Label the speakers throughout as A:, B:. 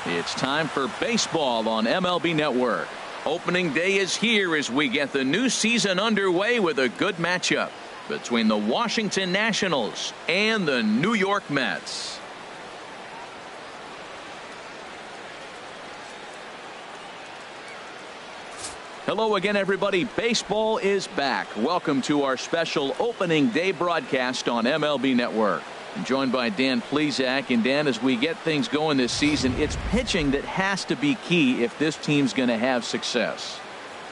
A: It's time for baseball on MLB Network. Opening day is here as we get the new season underway with a good matchup between the Washington Nationals and the New York Mets. Hello again, everybody. Baseball is back. Welcome to our special opening day broadcast on MLB Network. I'm joined by Dan Plesac. And Dan, as we get things going this season, it's pitching that has to be key if this team's going to have success.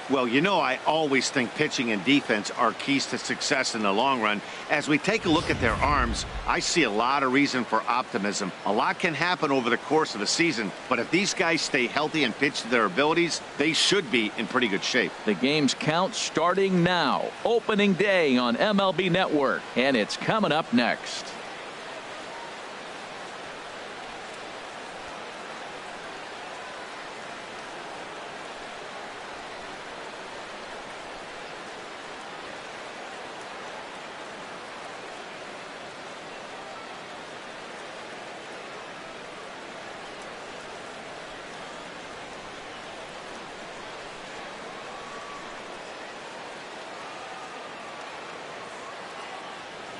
B: Well, you know, I always think pitching and defense are keys to success in the long run. As we take a look at their arms, I see a lot of reason for optimism. A lot can happen over the course of a season, but if these guys stay healthy and pitch to their abilities, they should be in pretty good shape.
A: The game's count starting now. Opening day on MLB Network, and it's coming up next.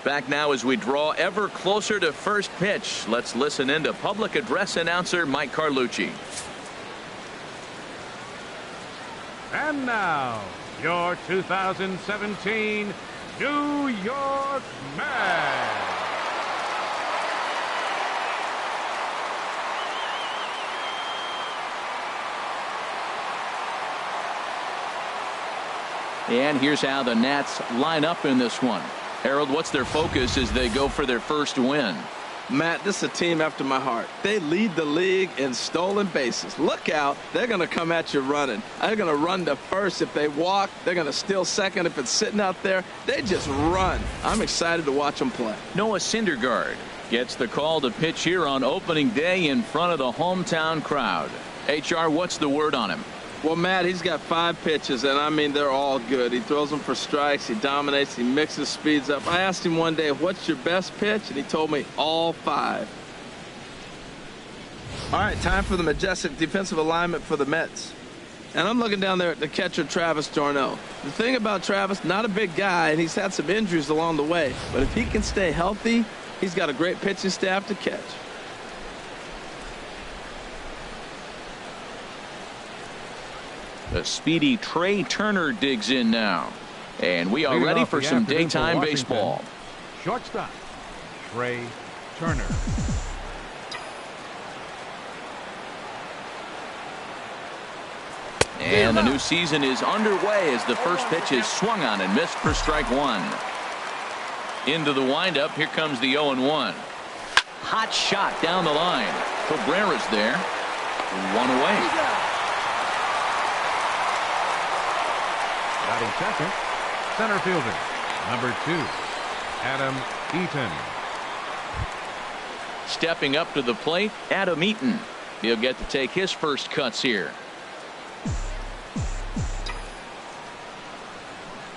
A: Back now as we draw ever closer to first pitch. Let's listen in to public address announcer Mike Carlucci.
C: And now, your 2017 New York Mets.
A: And here's how the Nats line up in this one. Harold, what's their focus as they go for their first win?
D: Matt, this is a team after my heart. They lead the league in stolen bases. Look out. They're going to come at you running. They're going to run to first if they walk. They're going to steal second if it's sitting out there. They just run. I'm excited to watch them play.
A: Noah Syndergaard gets the call to pitch here on opening day in front of the hometown crowd. HR, what's the word on him?
D: Well, Matt, he's got 5 pitches, and I mean, they're all good. He throws them for strikes. He dominates. He mixes speeds up. I asked him one day, what's your best pitch? And he told me all 5. All right, time for the majestic defensive alignment for the Mets. And I'm looking down there at the catcher, Travis d'Arnaud. The thing about Travis, not a big guy, and he's had some injuries along the way. But if he can stay healthy, he's got a great pitching staff to catch.
A: The speedy Trey Turner digs in now. And we are ready for some daytime baseball.
C: Shortstop, Trey Turner.
A: And the new season is underway as the first pitch is swung on and missed for strike 1. Into the windup. Here comes the 0-1. Hot shot down the line. Cabrera's there. 1 away.
C: Batting second, center fielder, number 2, Adam Eaton.
A: Stepping up to the plate, Adam Eaton. He'll get to take his first cuts here.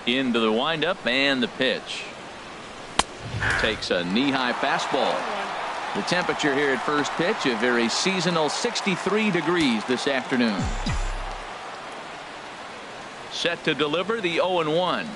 A: Into the windup and the pitch. Takes a knee-high fastball. The temperature here at first pitch, a very seasonal 63 degrees this afternoon. Set to deliver the 0-1.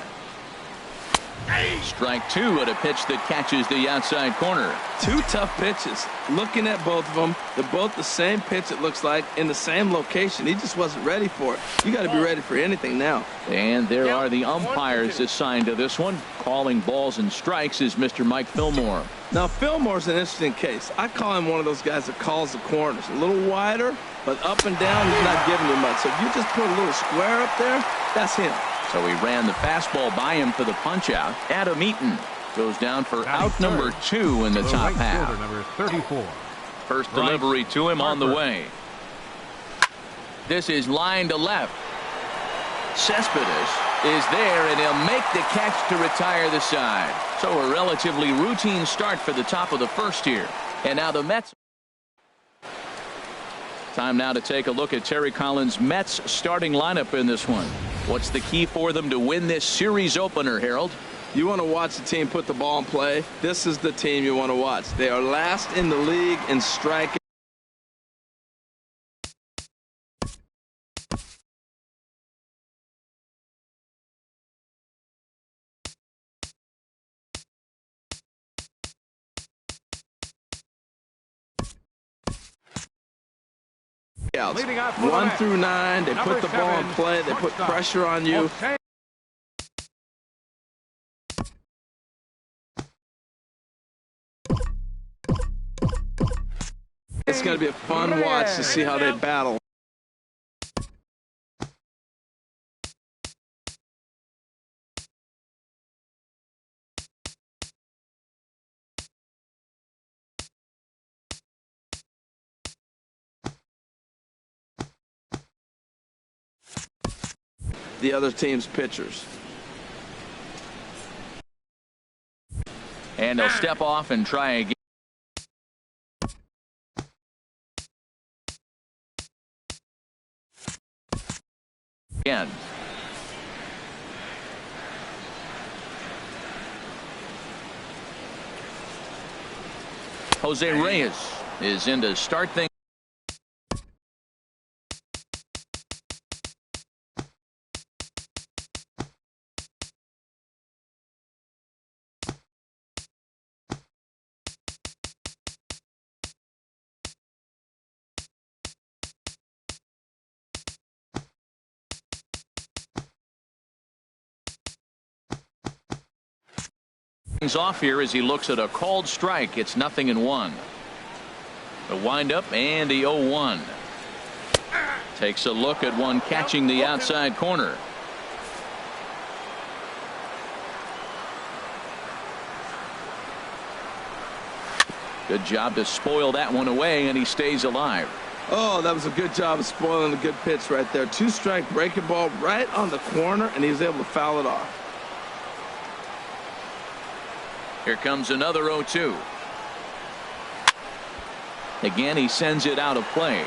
A: Strike 2 at a pitch that catches the outside corner.
D: 2 tough pitches. Looking at both of them, they're both the same pitch, it looks like, in the same location. He just wasn't ready for it. You got to be ready for anything now.
A: And there are the umpires assigned to this one. Calling balls and strikes is Mr. Mike Fillmore.
D: Now, Fillmore's an interesting case. I call him one of those guys that calls the corners. A little wider, but up and down, he's not giving you much. So if you just put a little square up there, that's him.
A: So he ran the fastball by him for the punch-out. Adam Eaton goes down for out number 2 in the top half.
C: Number 34.
A: First delivery to him on the way. This is line to left. Cespedes is there, and he'll make the catch to retire the side. So a relatively routine start for the top of the first here. And now the Mets. Time now to take a look at Terry Collins' Mets starting lineup in this one. What's the key for them to win this series opener, Harold?
D: You want to watch the team put the ball in play. This is the team you want to watch. They are last in the league in striking. strikeouts.
C: Leading off for the
D: 1
C: Mets,
D: through 9. They
C: number
D: put the ball in
C: 7,
D: play. They put
C: shortstop,
D: pressure on you.
C: Jose.
D: It's going to be a fun watch to see how they battle. The other team's pitchers.
A: And they'll step off and try again. Jose Reyes is in to start things. Off here as he looks at a called strike. It's 0-1. The windup and the 0-1. Takes a look at one catching the outside corner. Good job to spoil that one away, and he stays alive.
D: Oh, that was a good job of spoiling a good pitch right there. 2-strike breaking ball right on the corner, and he was able to foul it off.
A: Here comes another 0-2. Again, he sends it out of play.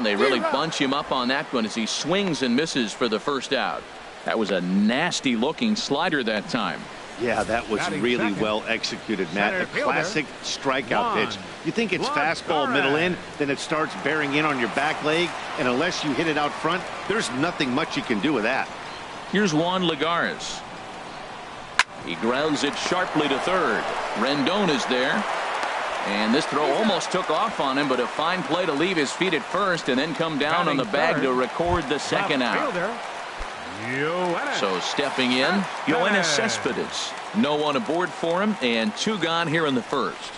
A: They really bunch him up on that one as he swings and misses for the first out. That was a nasty looking slider that time.
B: Yeah, that was really well executed, Matt. A classic strikeout pitch. You think it's fastball middle in, then it starts bearing in on your back leg, and unless you hit it out front, there's nothing much you can do with that.
A: Here's Juan Lagares. He grounds it sharply to third. Rendon is there. And this throw almost took off on him, but a fine play to leave his feet at first and then come down on the bag to record the second out. So stepping in, Yoenis Cespedes. No one aboard for him, and 2 gone here in the first.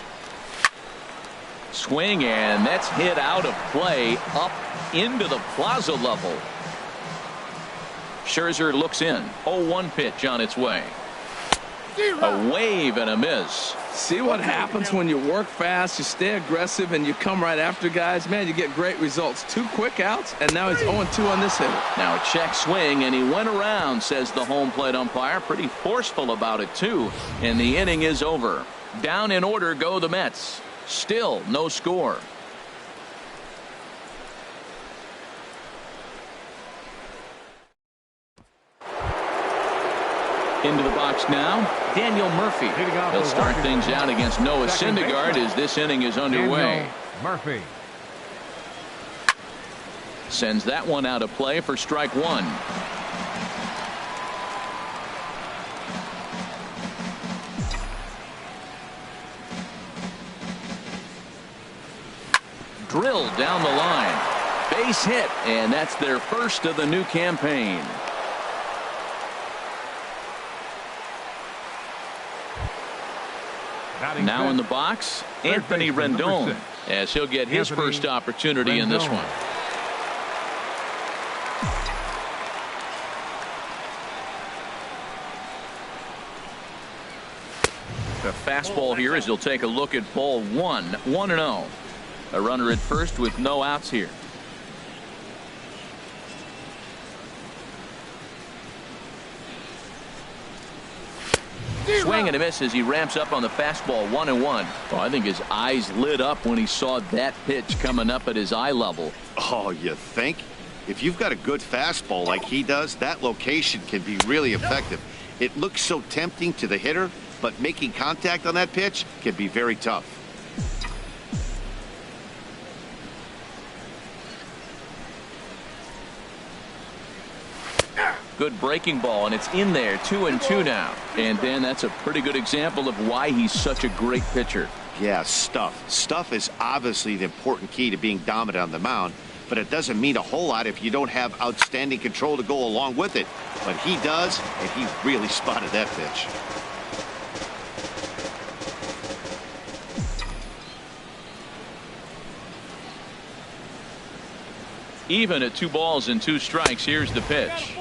A: Swing, and that's hit out of play up into the plaza level. Scherzer looks in. 0-1 pitch on its way. A wave and a miss.
D: See what happens when you work fast, you stay aggressive, and you come right after guys. Man, you get great results. 2 quick outs, and now he's 0-2 on this hitter.
A: Now a check swing, and he went around, says the home plate umpire. Pretty forceful about it, too. And the inning is over. Down in order go the Mets. Still no score. Into the box now, Daniel Murphy. He'll start things out against Noah Syndergaard as this inning is underway.
C: Murphy
A: sends that one out of play for strike 1. Drilled down the line. Base hit, and that's their first of the new campaign. Now in the box, Anthony Rendon, as he'll get his first opportunity in this one. The fastball here as he'll take a look at ball 1, 1-0. A runner at first with no outs here. Swing and a miss as he ramps up on the fastball. 1-1. Well, I think his eyes lit up when he saw that pitch coming up at his eye level.
B: Oh, you think? If you've got a good fastball like he does, that location can be really effective. It looks so tempting to the hitter, but making contact on that pitch can be very tough.
A: Good breaking ball, and it's in there. 2-2 now. And Dan, that's a pretty good example of why he's such a great pitcher.
B: Yeah, stuff. Stuff is obviously the important key to being dominant on the mound, but it doesn't mean a whole lot if you don't have outstanding control to go along with it. But he does, and he really spotted that pitch.
A: Even at 2 balls and 2 strikes. Here's the pitch.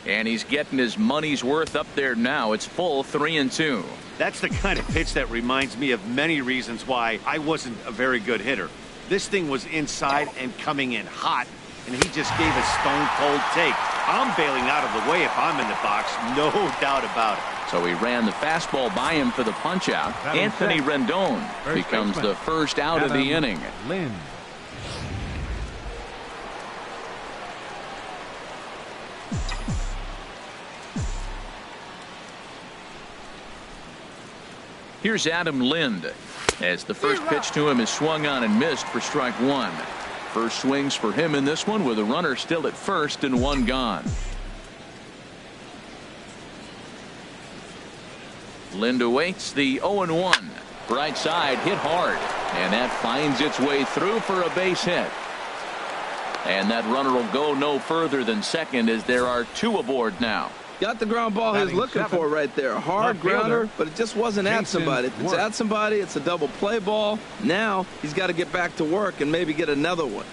A: And he's getting his money's worth up there now. It's full, 3-2.
B: That's the kind of pitch that reminds me of many reasons why I wasn't a very good hitter. This thing was inside and coming in hot, and he just gave a stone-cold take. I'm bailing out of the way if I'm in the box, no doubt about it.
A: So he ran the fastball by him for the punch-out. Anthony Rendon becomes the first out of the inning.
C: Lynn.
A: Here's Adam Lind as the first pitch to him is swung on and missed for strike 1. First swings for him in this one with a runner still at first and 1 gone. Lind awaits the 0-1. Right side hit hard, and that finds its way through for a base hit. And that runner will go no further than second as there are 2 aboard now.
D: Got the ground ball he was looking for right there. Hard grounder, but it just wasn't at somebody. If it's at somebody, it's a double play ball. Now he's got to get back to work and maybe get another one.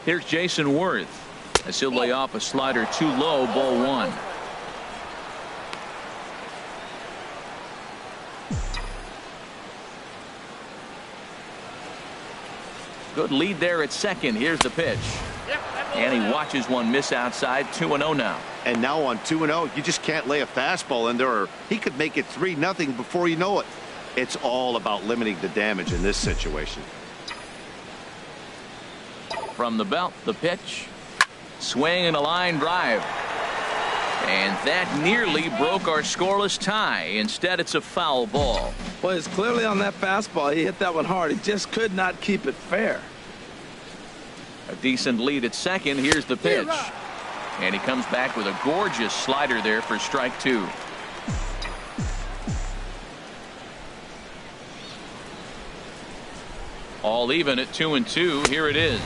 A: Here's Jason Worth as he'll lay off a slider too low, ball 1. Good lead there at second. Here's the pitch. And he watches one miss outside. 2-0 now.
B: And now on 2-0, you just can't lay a fastball in there, or he could make it 3-0 before you know it. It's all about limiting the damage in this situation.
A: From the belt, the pitch. Swing and a line drive. And that nearly broke our scoreless tie. Instead, it's a foul ball.
D: Well, it's clearly on that fastball. He hit that one hard. He just could not keep it fair.
A: A decent lead at second. Here's the pitch. And he comes back with a gorgeous slider there for strike 2. All even at 2-2. Here it is.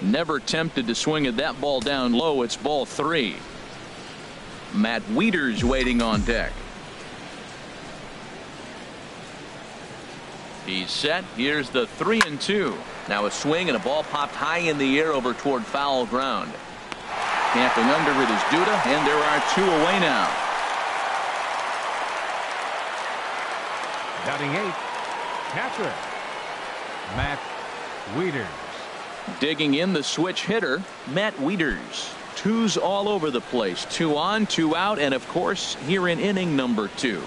A: Never tempted to swing at that ball down low. It's ball 3. Matt Wieters waiting on deck. He's set. Here's the 3-2. Now a swing and a ball popped high in the air over toward foul ground. Camping under with his Duda, and there are 2 away now.
C: Batting 8th, catcher Matt Wieters.
A: Digging in the switch hitter, Matt Wieters. 2s all over the place. 2 on, 2 out, and of course here in inning number 2.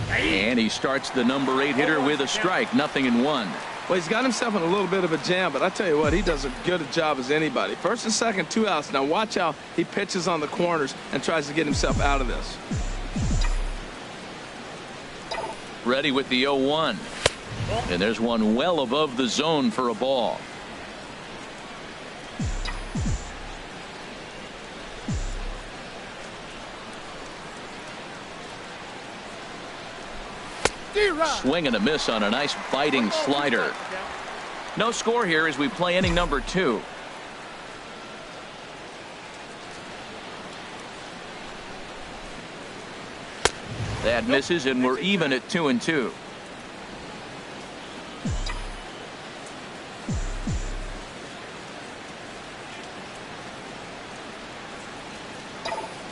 A: And he starts the number 8 hitter with a strike. 0-1.
D: Well, he's got himself in a little bit of a jam, but I tell you what, he does as good a job as anybody. First and second, 2 outs. Now watch how he pitches on the corners and tries to get himself out of this.
A: Ready with the 0-1. And there's one well above the zone for a ball. Swing and a miss on a nice biting slider. No score here as we play inning number 2. That misses, and we're even at 2-2.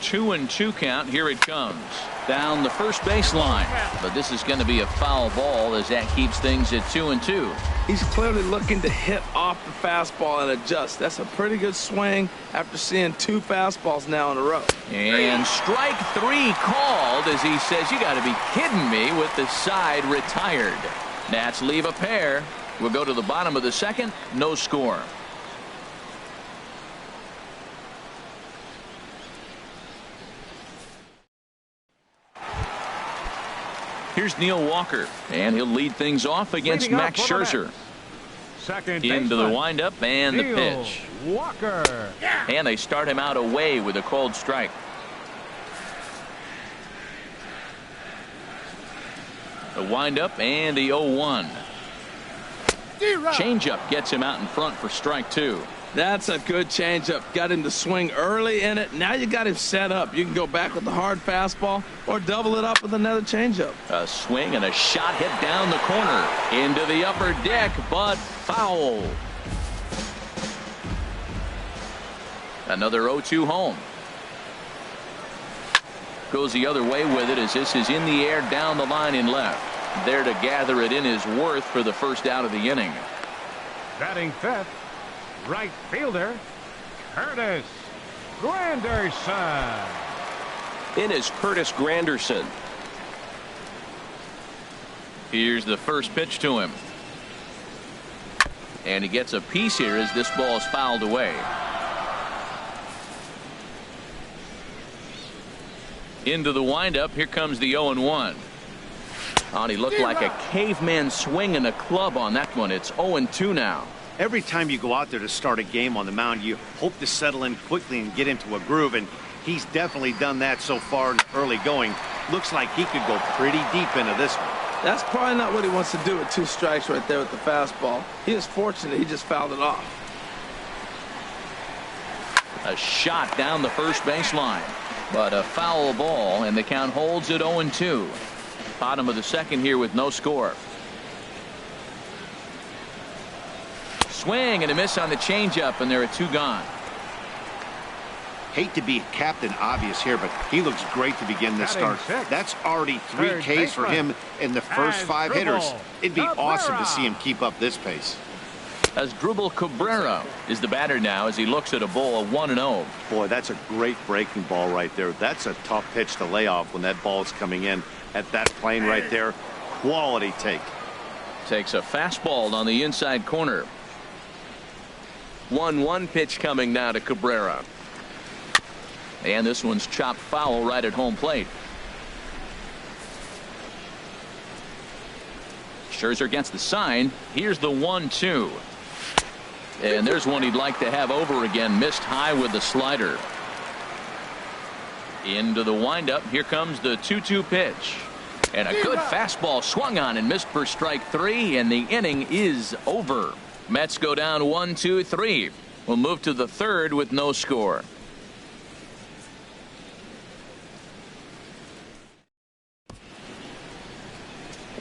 A: Two and 2 count. Here it comes. Down the first baseline. But this is going to be a foul ball as that keeps things at 2-2.
D: He's clearly looking to hit off the fastball and adjust. That's a pretty good swing after seeing 2 fastballs now in a row.
A: And strike 3 called as he says, you got to be kidding me, with the side retired. Nats leave a pair. We'll go to the bottom of the second. No score. Here's Neil Walker, and he'll lead things off against Max Scherzer. Into the windup and the pitch.
C: Walker.
A: And they start him out away with a cold strike. The windup and the 0-1. Changeup gets him out in front for strike 2.
D: That's a good changeup. Got him to swing early in it. Now you got him set up. You can go back with the hard fastball or double it up with another changeup.
A: A swing and a shot hit down the corner into the upper deck, but foul. Another 0-2 home. Goes the other way with it as this is in the air down the line in left. There to gather it in is Worth for the first out of the inning.
C: Batting fifth, right fielder, Curtis Granderson.
E: In is Curtis Granderson.
A: Here's the first pitch to him. And he gets a piece here as this ball is fouled away. Into the windup. Here comes the 0-1. Oh, he looked like a caveman swinging a club on that one. It's 0-2 now.
B: Every time you go out there to start a game on the mound, you hope to settle in quickly and get into a groove, and he's definitely done that so far in early going. Looks like he could go pretty deep into this one.
D: That's probably not what he wants to do with 2 strikes right there with the fastball. He is fortunate he just fouled it off.
A: A shot down the first baseline, but a foul ball, and the count holds at 0-2. Bottom of the second here with no score. Swing and a miss on the changeup, and there are 2 gone.
B: Hate to be Captain Obvious here, but he looks great to begin this start. That's already 3 Ks for him in the first 5 hitters. It'd be awesome to see him keep up this pace.
A: Asdrubal Cabrera is the batter now as he looks at a ball of 1-0.
B: Boy, that's a great breaking ball right there. That's a tough pitch to lay off when that ball is coming in at that plane right there. Quality take.
A: Takes a fastball on the inside corner. 1-1 pitch coming now to Cabrera. And this one's chopped foul right at home plate. Scherzer gets the sign. Here's the 1-2. And there's one he'd like to have over again. Missed high with the slider. Into the windup. Here comes the 2-2 pitch. And a good fastball swung on and missed for strike 3. And the inning is over. Mets go down 1-2-3. We'll move to the third with no score.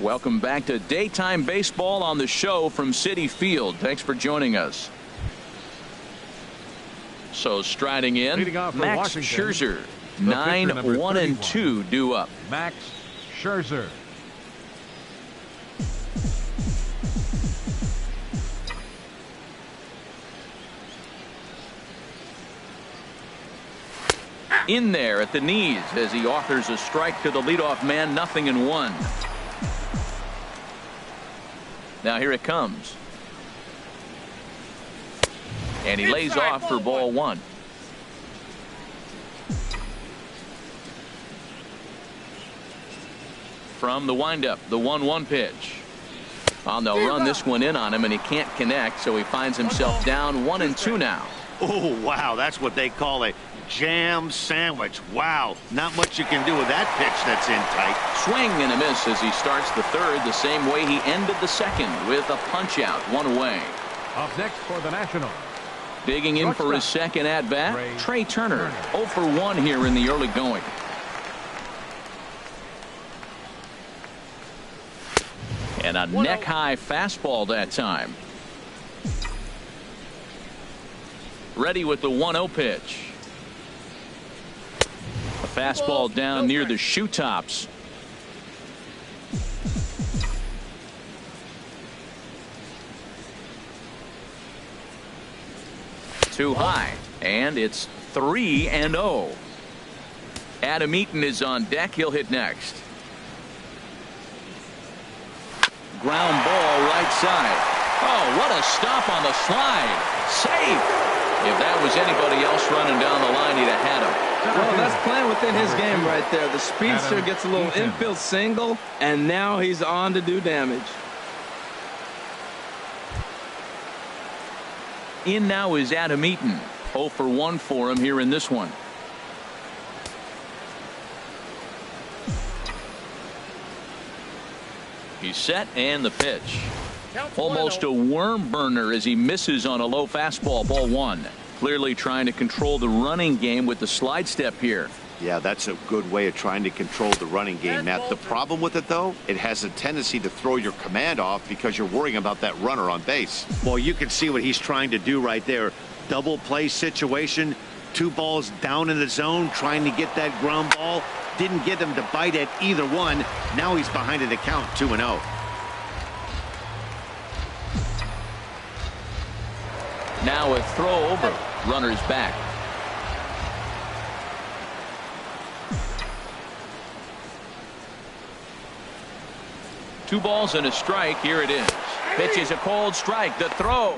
A: Welcome back to daytime baseball on the show from Citi Field. Thanks for joining us. So striding in, Max Washington, Scherzer, 9-1-2 due up.
C: Max Scherzer.
A: In there at the knees as he offers a strike to the leadoff man. 0-1. Now here it comes. And he lays off for ball 1. From the windup, the 1-1 pitch. Oh, they'll run this one in on him, and he can't connect, so he finds himself down 1-2 now.
B: Oh, wow, that's what they call a jam sandwich. Wow, not much you can do with that pitch that's in tight.
A: Swing and a miss as he starts the third the same way he ended the second with a punch out, 1 away.
C: Up next for the Nationals.
A: Digging in for his second at bat, Trey Turner. 0 for 1 here in the early going. And a neck high fastball that time. Ready with the 1-0 pitch. A fastball down near the shoe tops. Too high, and it's 3-0. Adam Eaton is on deck. He'll hit next. Ground ball right side. Oh, what a stop on the slide. Safe. If that was anybody else running down the line, he'd have had him.
D: Well, that's playing within his game right there. The speedster gets a little infield single, and now he's on to do damage.
A: In now is Adam Eaton. 0 for 1 for him here in this one. He's set, and the pitch. Almost a worm burner as he misses on a low fastball. Ball 1. Clearly trying to control the running game with the slide step here.
B: Yeah, that's a good way of trying to control the running game, Matt. The problem with it, though, it has a tendency to throw your command off because you're worrying about that runner on base. Well, you can see what he's trying to do right there. Double play situation, 2 balls down in the zone, trying to get that ground ball. Didn't get him to bite at either one. Now he's behind in the count, 2-0.
A: Now a throw over. Runner's back. Two balls and a strike. Here it is. Pitch is a cold strike. The throw.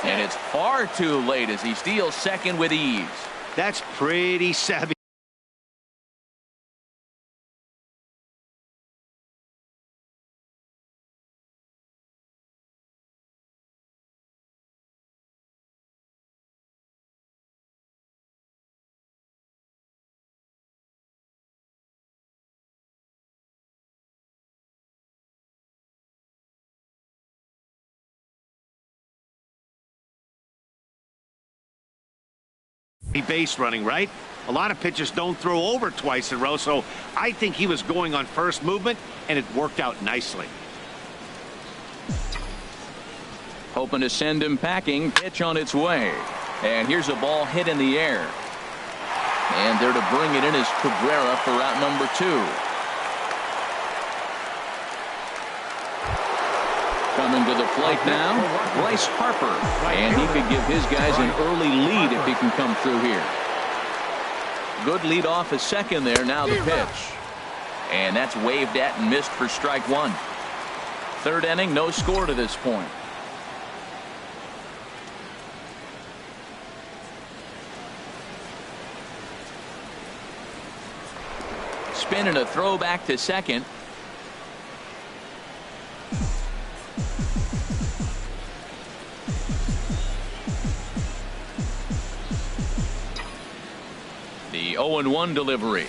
A: And it's far too late as he steals second with ease.
B: That's pretty savvy. Base running, right? A lot of pitchers don't throw over twice in a row, so I think he was going on first movement, and it worked out nicely.
A: Hoping to send him packing. Pitch on its way. And here's a ball hit in the air. And there to bring it in is Cabrera for out number 2. Coming to the plate now, Bryce Harper. And he could give his guys an early lead if he can come through here. Good lead off at second there. Now the pitch. And that's waved at and missed for strike 1. Third inning, no score to this point. Spin and a throw back to second. The 0-1 delivery.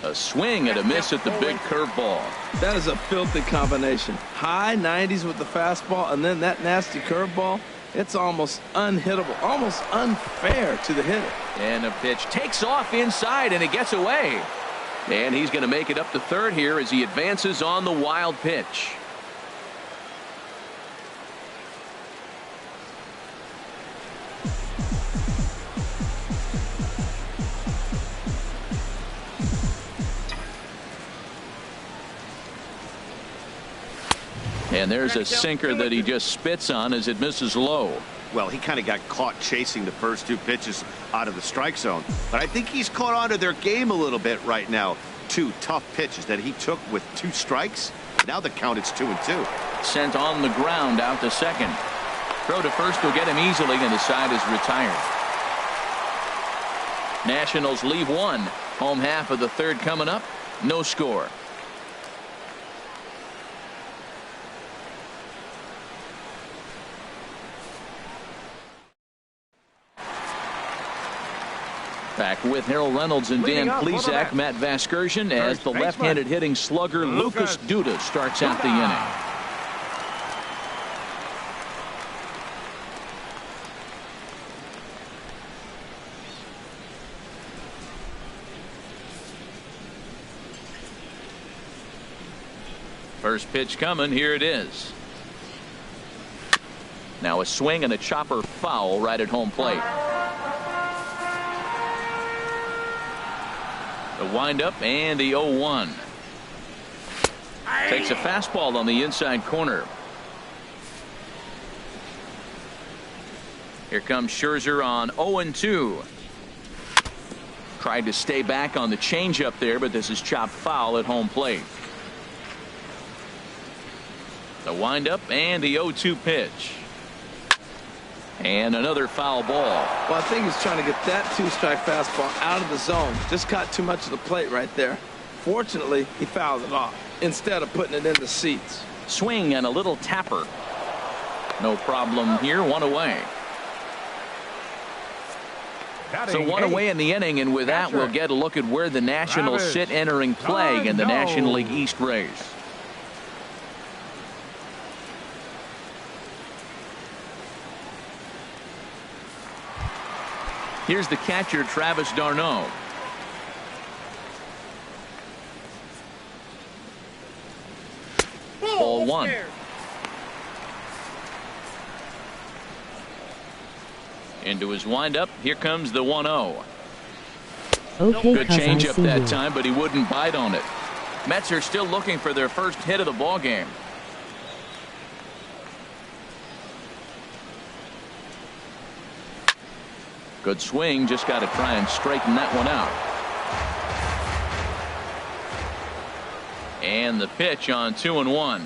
A: A swing and a miss at the big curveball.
D: That is a filthy combination. High 90s with the fastball and then that nasty curveball. It's almost unhittable, almost unfair to the hitter.
A: And the pitch takes off inside and it gets away. And he's going to make it up to third here as he advances on the wild pitch. And there's a sinker that he just spits on as it misses low.
B: Well, he kind of got caught chasing the first 2 pitches out of the strike zone. But I think he's caught on to their game a little bit right now. 2 tough pitches that he took with 2 strikes. Now the count is 2-2.
A: Sent on the ground out to second. Throw to first will get him easily, and the side is retired. Nationals leave 1. Home half of the third coming up. No score. Back with Harold Reynolds and Dan Plesac, Matt Vasgersian, as the left-handed hitting slugger Lucas Duda starts out the inning. First pitch coming. Here it is. Now a swing and a chopper foul right at home plate. The windup and the 0-1. Takes a fastball on the inside corner. Here comes Scherzer on 0-2. Tried to stay back on the changeup there, but this is chopped foul at home plate. The windup and the 0-2 pitch. And another foul ball.
D: Well, I think he's trying to get that two-strike fastball out of the zone. Just caught too much of the plate right there. Fortunately, he fouled it off instead of putting it in the seats.
A: Swing and a little tapper. No problem here. One away. So one away in the inning, and with that, we'll get a look at where the Nationals sit entering play in the National League East race. Here's the catcher, Travis d'Arnaud. Ball one. Into his windup. Here comes the 1-0.
F: Okay,
A: good changeup that time, but he wouldn't bite on it. Mets are still looking for their first hit of the ball game. Good swing. Just got to try and straighten that one out. And the pitch on 2-1.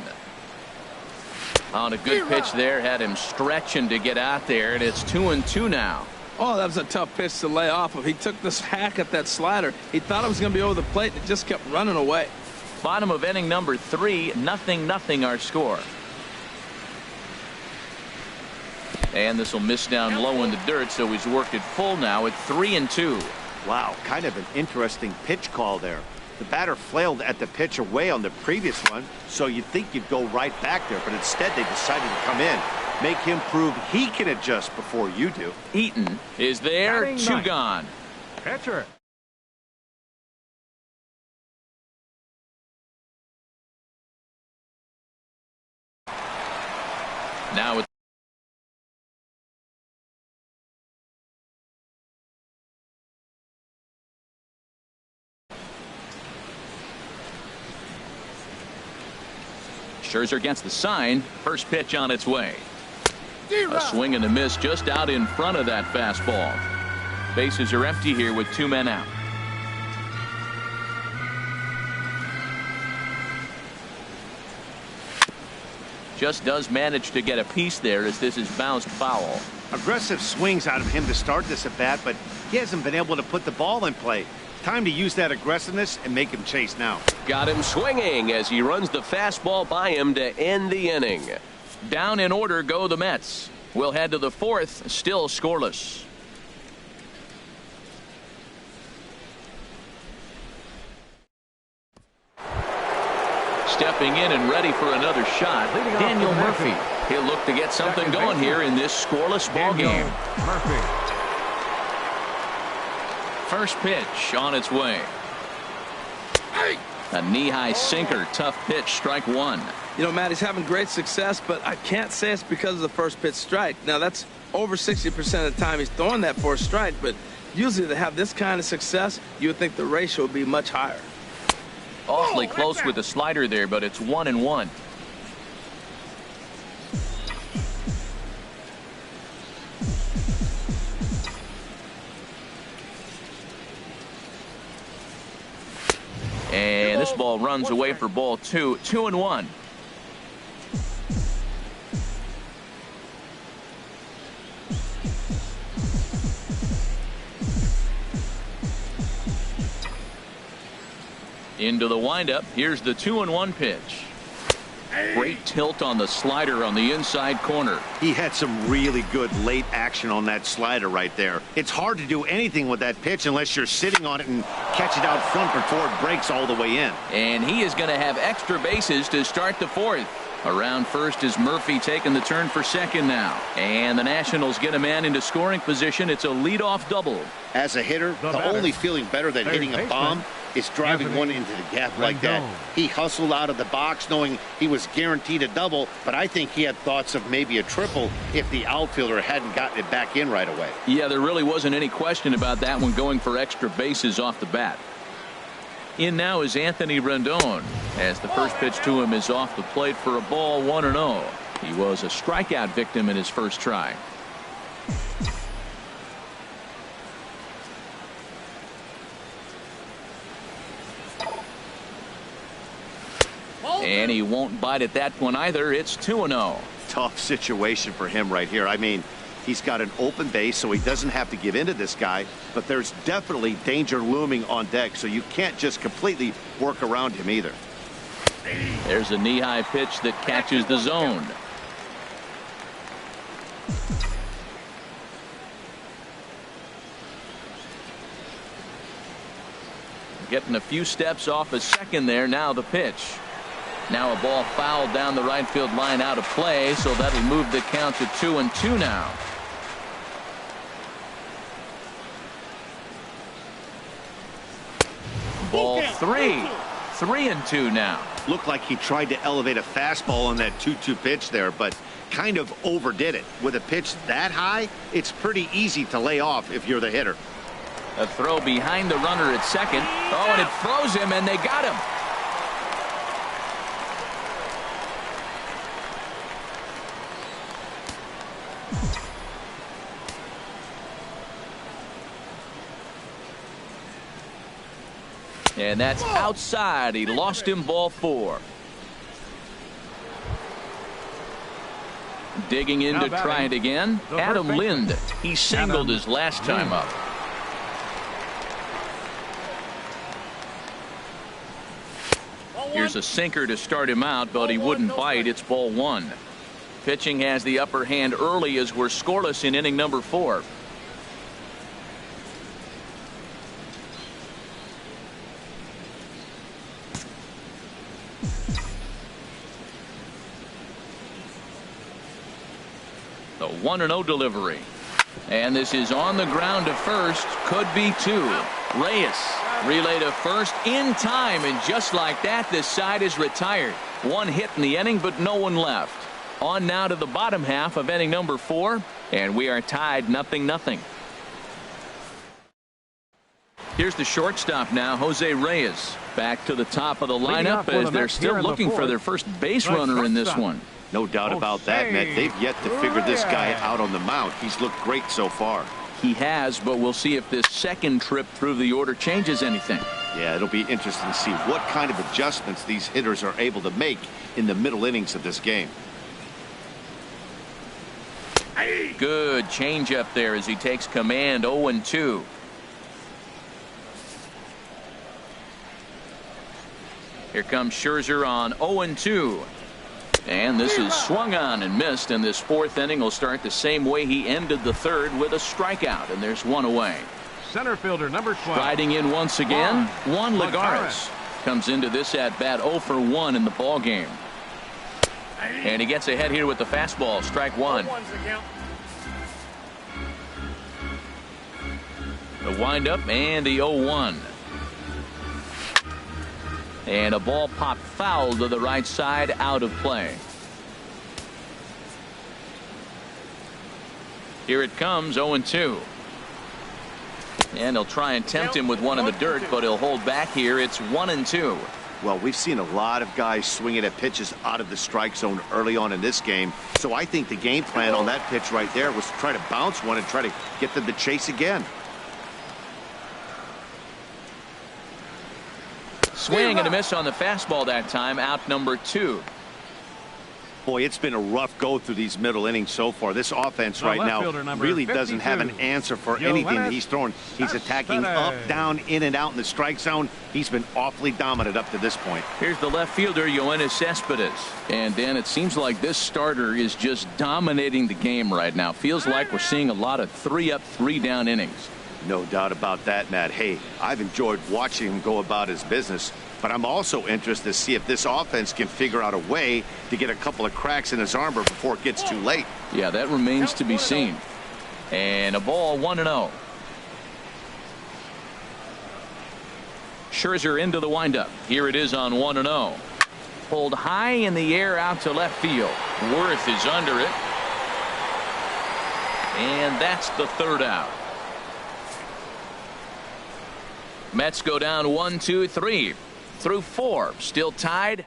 A: On a good pitch there, had him stretching to get out there, and it's 2-2 now.
D: Oh, that was a tough pitch to lay off of. He took this hack at that slider. He thought it was going to be over the plate, and it just kept running away.
A: Bottom of inning number 3, 0-0 our score. And this will miss down low in the dirt, so he's worked it full now at 3-2.
B: Wow, kind of an interesting pitch call there. The batter flailed at the pitch away on the previous one, so you'd think you'd go right back there, but instead they decided to come in. Make him prove he can adjust before you do.
A: Eaton is there, 2 gone.
C: Catcher.
A: Now it's Scherzer against the sign. First pitch on its way. A swing and a miss just out in front of that fastball. Bases are empty here with 2 men out. Just does manage to get a piece there as this is bounced foul.
B: Aggressive swings out of him to start this at bat, but he hasn't been able to put the ball in play. Time to use that aggressiveness and make him chase now.
E: Got him swinging as he runs the fastball by him to end the inning.
A: Down in order go the Mets. We'll head to the 4th, still scoreless. Stepping in and ready for another shot, Daniel Murphy. He'll look to get something going here in this scoreless ball game.
C: Murphy.
A: First pitch on its way. A knee-high sinker, tough pitch, strike 1.
D: You know, Matt, he's having great success, but I can't say it's because of the first pitch strike. Now, that's over 60% of the time he's throwing that for a strike, but usually to have this kind of success, you would think the ratio would be much higher.
A: Awfully close with the slider there, but it's 1-1. And this ball runs away for ball 2. 2-1. Into the windup. Here's the 2-1 pitch. Great tilt on the slider on the inside corner.
B: He had some really good late action on that slider right there. It's hard to do anything with that pitch unless you're sitting on it and catch it out front before it breaks all the way in.
A: And he is going to have extra bases to start the 4th. Around first is Murphy taking the turn for second now. And the Nationals get a man into scoring position. It's a leadoff double.
B: As a hitter, the only feeling better than hitting a bomb is driving one into the gap like that. He hustled out of the box knowing he was guaranteed a double, but I think he had thoughts of maybe a triple if the outfielder hadn't gotten it back in right away.
A: Yeah, there really wasn't any question about that one, going for extra bases off the bat. In now is Anthony Rendon, as the first pitch to him is off the plate for a ball, 1-0. He was a strikeout victim in his first try. And he won't bite at that one either. It's 2-0.
B: Tough situation for him right here. I mean, He's got an open base, so he doesn't have to give in to this guy, but there's definitely danger looming on deck, so you can't just completely work around him either.
A: There's a knee-high pitch that catches the zone. Getting a few steps off a second there. Now the pitch. Now a ball fouled down the right field line out of play, so that'll move the count to 2-2 now. Ball 3. 3-2 now.
B: Looked like he tried to elevate a fastball on that 2-2 pitch there, but kind of overdid it. With a pitch that high, it's pretty easy to lay off if you're the hitter.
A: A throw behind the runner at second. Oh, and it froze him, and they got him. And that's outside. He lost him, ball 4. Digging in to try it again. Adam Lind. He singled his last time up. Here's a sinker to start him out, but he wouldn't bite. It's ball 1. Pitching has the upper hand early as we're scoreless in inning number 4. The 1-0 delivery. And this is on the ground to first. Could be 2. Reyes relay to first in time, and just like that, this side is retired. 1 hit in the inning, but no one left. On now to the bottom half of inning number 4, and we are tied 0-0. Here's the shortstop now, Jose Reyes. Back to the top of the lineup as they're still looking for their first base runner in this one.
B: No doubt about that, Matt. They've yet to figure this guy out on the mound. He's looked great so far.
A: He has, but we'll see if this second trip through the order changes anything.
B: Yeah, it'll be interesting to see what kind of adjustments these hitters are able to make in the middle innings of this game.
A: Good changeup there as he takes command. 0-2. Here comes Scherzer on 0-2. And this is swung on and missed, and this 4th inning will start the same way he ended the 3rd with a strikeout, and there's 1 away.
C: Center fielder number 12.
A: Riding in once again, Juan Lagares comes into this at bat 0 for 1 in the ball game. And he gets ahead here with the fastball. Strike 1. The windup and the 0-1. And a ball popped foul to the right side, out of play. Here it comes, 0-2. And they'll try and tempt him with one in the dirt, but he'll hold back here. It's 1-2.
B: Well, we've seen a lot of guys swinging at pitches out of the strike zone early on in this game. So I think the game plan on that pitch right there was to try to bounce one and try to get them to chase again.
A: Swing and a miss on the fastball that time. Out number 2.
B: Boy, it's been a rough go through these middle innings so far. This offense right now really doesn't have an answer for anything that he's throwing. He's attacking up, down, in and out in the strike zone. He's been awfully dominant up to this point.
A: Here's the left fielder, Yoenis Cespedes. And Dan, it seems like this starter is just dominating the game right now. Feels like we're seeing a lot of 3-up, 3-down innings.
B: No doubt about that, Matt. Hey, I've enjoyed watching him go about his business, but I'm also interested to see if this offense can figure out a way to get a couple of cracks in his armor before it gets too late.
A: Yeah, that remains to be seen. And a ball, 1-0. Scherzer into the windup. Here it is on 1-0. Pulled high in the air out to left field. Worth is under it. And that's the 3rd out. Mets go down 1, 2, 3 through 4. Still tied.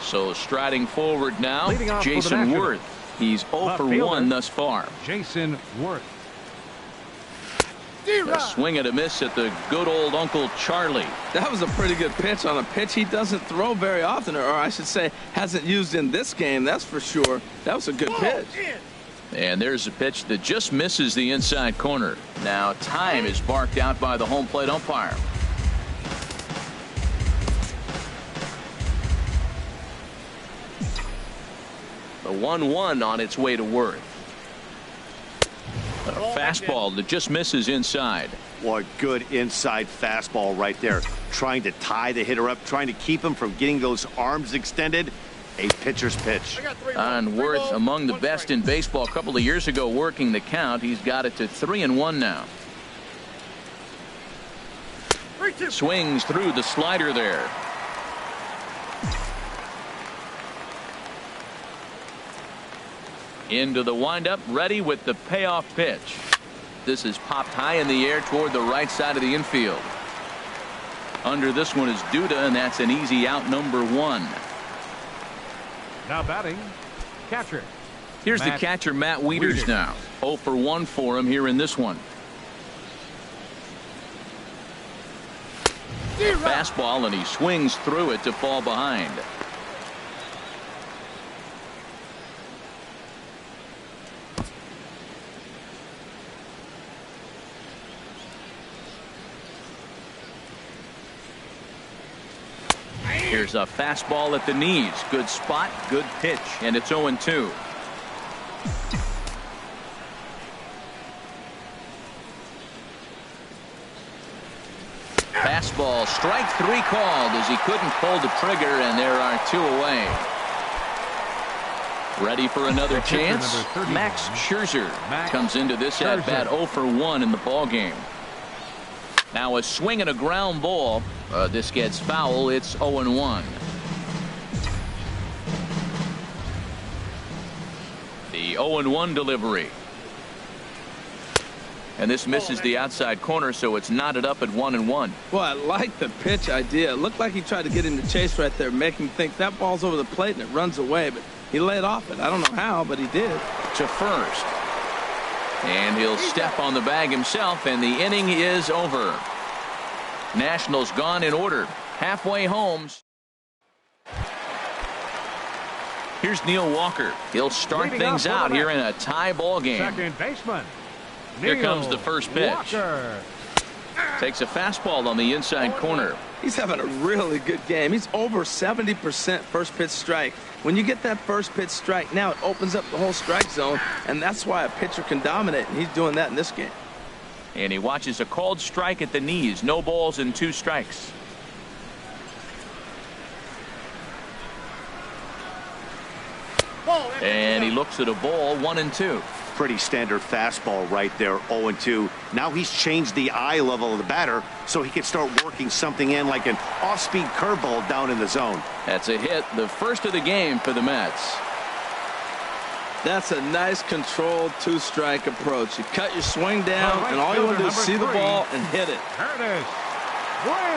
A: So striding forward now, Jason Worth. He's 0 for 1 thus far.
C: Jason Worth.
A: A swing and a miss at the good old Uncle Charlie.
D: That was a pretty good pitch on a pitch he doesn't throw very often, or I should say hasn't used in this game, that's for sure. That was a good pitch.
A: And there's a pitch that just misses the inside corner. Now time is barked out by the home plate umpire.
E: The 1-1 on its way to Worth.
A: A fastball that just misses inside.
B: What good inside fastball right there. Trying to tie the hitter up, trying to keep him from getting those arms extended. A pitcher's pitch.
A: On Worth, among the best in baseball a couple of years ago working the count. He's got it to 3-1 now. Swings through the slider there. Into the windup, ready with the payoff pitch. This is popped high in the air toward the right side of the infield. Under this one is Duda, and that's an easy out, number 1.
C: Now batting, catcher.
A: Here's the catcher, Matt Wieters now. 0 for 1 for him here in this one. Fastball, and he swings through it to fall behind. Here's a fastball at the knees. Good spot, good pitch, and it's 0-2. Fastball, strike 3 called as he couldn't pull the trigger, and there are 2 away. Ready for another chance? Max Scherzer comes into this at bat 0 for 1 in the ball game. Now a swing and a ground ball. This gets foul. It's 0-1. The 0-1 delivery. And this misses the outside corner, so it's knotted up at 1-1.
D: Well, I like the pitch idea. It looked like he tried to get into chase right there, make him think that ball's over the plate and it runs away, but he laid off it. I don't know how, but he did.
A: To first. And he'll step on the bag himself, and the inning is over. Nationals gone in order. Halfway home. Here's Neil Walker. He'll start things out here in a tie ball game.
C: Second baseman.
A: Here comes the first pitch.
C: Walker.
A: Takes a fastball on the inside corner.
D: He's having a really good game. He's over 70% first pitch strike. When you get that first pitch strike, now it opens up the whole strike zone, and that's why a pitcher can dominate, and he's doing that in this game.
A: And he watches a called strike at the knees. No balls and 2 strikes. And he looks at a ball, 1-2.
B: Pretty standard fastball right there, 0-2. Now he's changed the eye level of the batter so he can start working something in like an off-speed curveball down in the zone.
A: That's a hit, the first of the game for the Mets.
D: That's a nice controlled 2-strike approach. You cut your swing down, and all you want to do is see the ball and hit it.
C: Curtis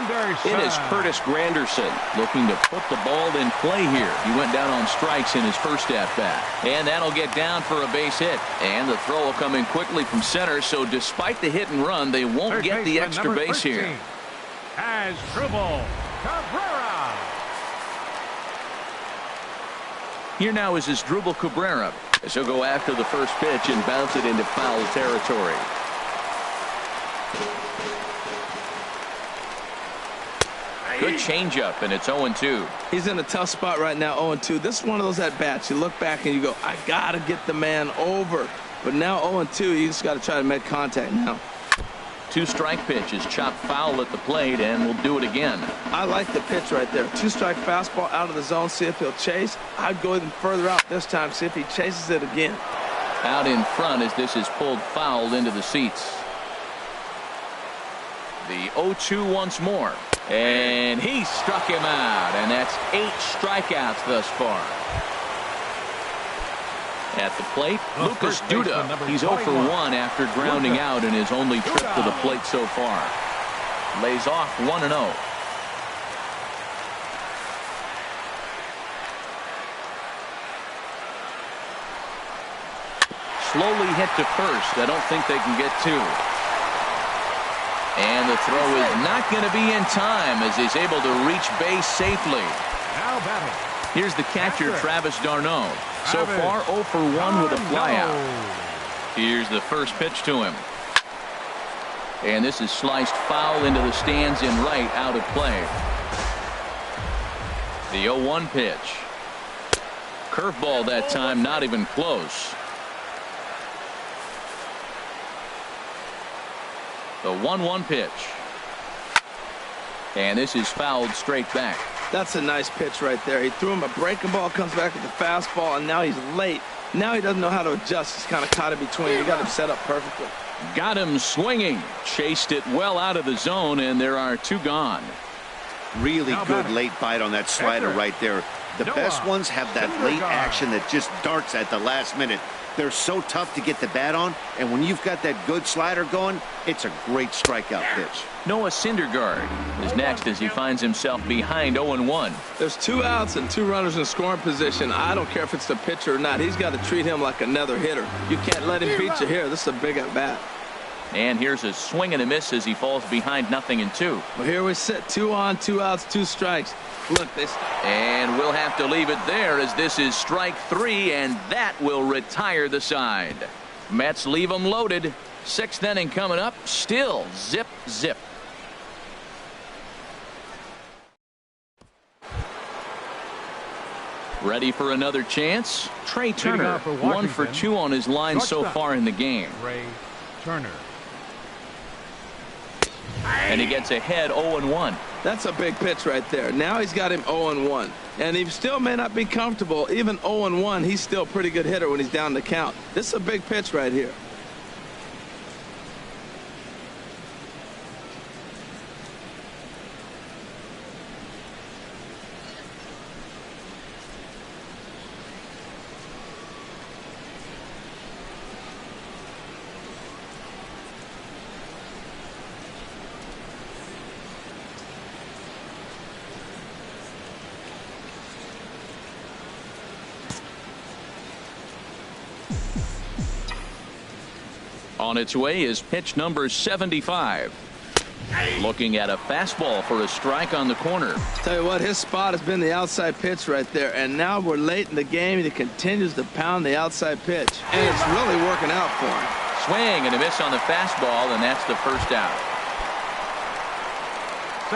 C: Granderson.
A: It is Curtis Granderson looking to put the ball in play here. He went down on strikes in his first at-bat. And that'll get down for a base hit. And the throw will come in quickly from center, so despite the hit and run, they won't get the extra base here.
C: As Asdrubal Cabrera.
A: Here now is Asdrubal Cabrera, as he'll go after the first pitch and bounce it into foul territory. Good changeup, and it's 0-2.
D: He's in a tough spot right now, 0-2. This is one of those at-bats. You look back and you go, I got to get the man over. But now 0-2, you just got to try to make contact now.
A: 2-strike pitch is chopped foul at the plate, and we'll do it again.
D: I like the pitch right there. 2-strike fastball out of the zone, see if he'll chase. I'd go even further out this time, see if he chases it again.
A: Out in front as this is pulled foul into the seats. The 0-2 once more. And he struck him out, and that's 8 strikeouts thus far. At the plate, Lucas Duda. He's 0 for 1 after grounding out in his only trip to the plate so far. Lays off 1-0. Slowly hit to first. I don't think they can get 2. the throw is not going to be in time as he's able to reach base safely.
C: Now batting.
A: Here's the catcher, Travis d'Arnaud. So far 0 for 1 with a flyout. Here's the first pitch to him. And this is sliced foul into the stands in right, out of play. The 0-1 pitch. Curveball that time, not even close. The 1-1 pitch. And this is fouled straight back.
D: That's a nice pitch right there. He threw him a breaking ball, comes back with the fastball, and now he's late. Now he doesn't know how to adjust. He's kind of caught in between. You got him set up perfectly.
A: Got him swinging. Chased it well out of the zone, and there are 2 gone.
B: Really good late bite on that slider right there. The best ones have that late action that just darts at the last minute. They're so tough to get the bat on, and when you've got that good slider going, it's a great strikeout pitch.
A: Noah Syndergaard is next as he finds himself behind 0-1.
D: There's 2 outs and 2 runners in scoring position. I don't care if it's the pitcher or not. He's got to treat him like another hitter. You can't let him beat you here. This is a big at bat.
A: And here's a swing and a miss as he falls behind 0-2.
D: Well, here we sit. 2 on, 2 outs, 2 strikes. Look, this.
A: And we'll have to leave it there as this is strike 3, and that will retire the side. Mets leave them loaded. 6th inning coming up. Still zip, zip. Ready for another chance? Trey Turner, 1 for 2 on his line so far in the game.
C: Trey Turner.
A: And he gets ahead 0-1.
D: That's a big pitch right there. Now he's got him 0-1. And he still may not be comfortable. Even 0-1, he's still a pretty good hitter when he's down the count. This is a big pitch right here.
A: On its way is pitch number 75. Looking at a fastball for a strike on the corner.
D: Tell you what, his spot has been the outside pitch right there. And now we're late in the game, and he continues to pound the outside pitch. And it's really working out for him.
A: Swing and a miss on the fastball, and that's the first out.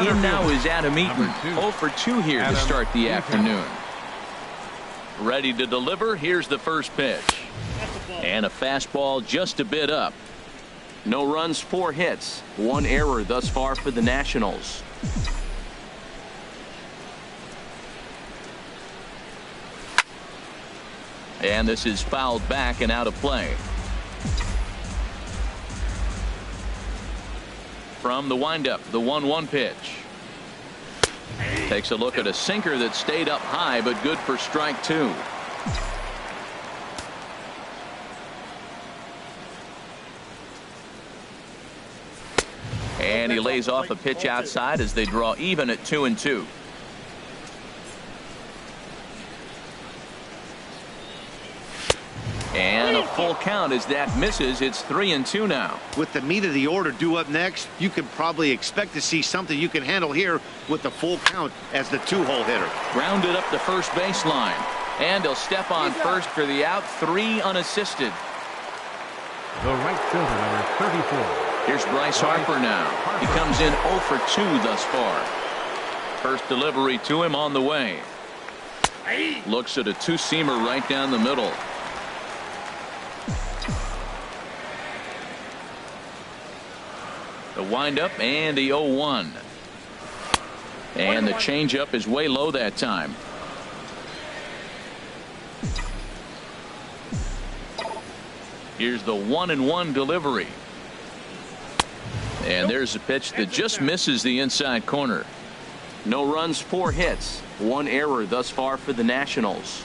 A: In now is Adam Eaton. 0 for 2 here to start the afternoon. Ready to deliver. Here's the first pitch. And a fastball just a bit up. No runs, 4 hits, 1 error thus far for the Nationals. And this is fouled back and out of play. From the windup, the 1-1 pitch. Takes a look at a sinker that stayed up high, but good for strike 2. And he lays off a pitch outside as they draw even at 2-2. And a full count as that misses. It's 3-2 now.
B: With the meat of the order due up next, you can probably expect to see something you can handle here with the full count as the 2-hole hitter.
A: Grounded up the first baseline. And he'll step on first for the out. 3 unassisted.
C: The right fielder, number 34.
A: Here's Bryce Harper now. He comes in 0 for 2 thus far. First delivery to him on the way. Looks at a 2-seamer right down the middle. The windup and the 0-1. And the changeup is way low that time. Here's the 1-1 delivery. And there's a pitch that just misses the inside corner. No runs, 4 hits, 1 error thus far for the Nationals.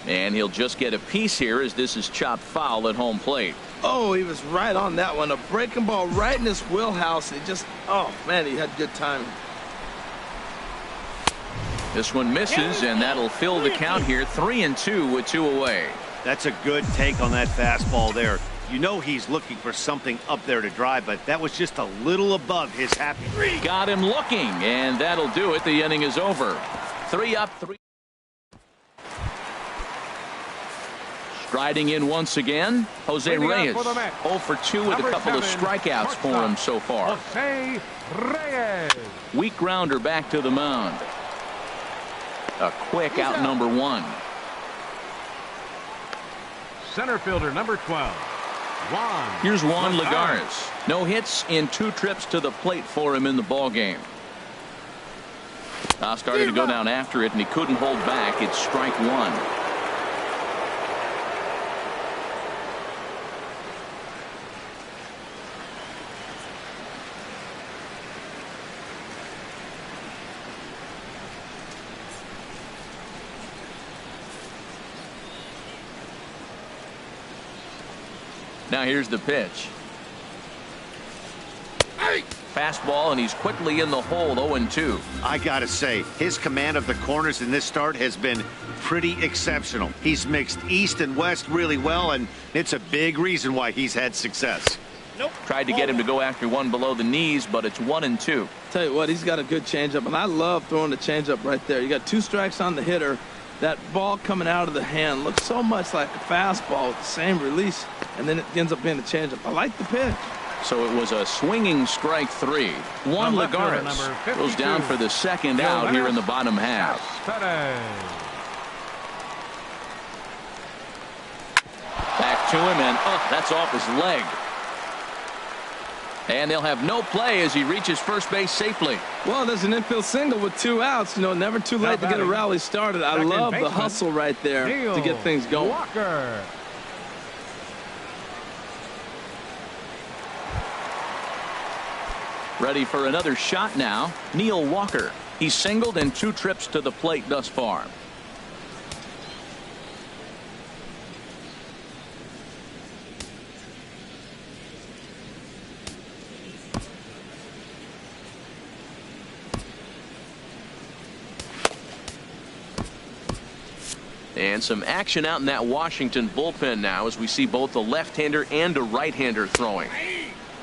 A: And he'll just get a piece here as this is chopped foul at home plate.
D: Oh, he was right on that one. A breaking ball right in his wheelhouse. He just, oh, man, he had good timing.
A: This one misses, and that'll fill the count here. 3-2 with 2 away.
B: That's a good take on that fastball there. You know he's looking for something up there to drive, but that was just a little above his happy.
A: Got him looking, and that'll do it. The inning is over. 3 up, 3. Striding in once again, Jose Reyes. 0 for 2 with a couple of strikeouts for him so far.
C: Jose Reyes.
A: Weak grounder back to the mound. A quick out number 1.
C: Center fielder number 12.
A: Here's Juan Lagares. No hits in 2 trips to the plate for him in the ball game. Now started to go down after it, and he couldn't hold back. It's strike 1. Now here's the pitch. Fastball, and he's quickly in the hole. 0-2.
B: I gotta say, his command of the corners in this start has been pretty exceptional. He's mixed east and west really well, and it's a big reason why he's had success.
A: Tried to get him to go after one below the knees, but it's 1-2.
D: Tell you what, he's got a good changeup, and I love throwing the changeup right there. You got 2 strikes on the hitter. That ball coming out of the hand looks so much like a fastball with the same release, and then it ends up being a changeup. I like the pitch.
A: So it was a swinging strike 3. Juan Lagares goes down for the second out here in the bottom half. Back to him, and that's off his leg. And they'll have no play as he reaches first base safely.
D: Well, there's an infield single with 2 outs. You know, never too late to get a rally started. I love the hustle right there to get things going.
C: Walker.
A: Ready for another shot now. Neil Walker. He's singled in 2 trips to the plate thus far. And some action out in that Washington bullpen now as we see both a left-hander and a right-hander throwing.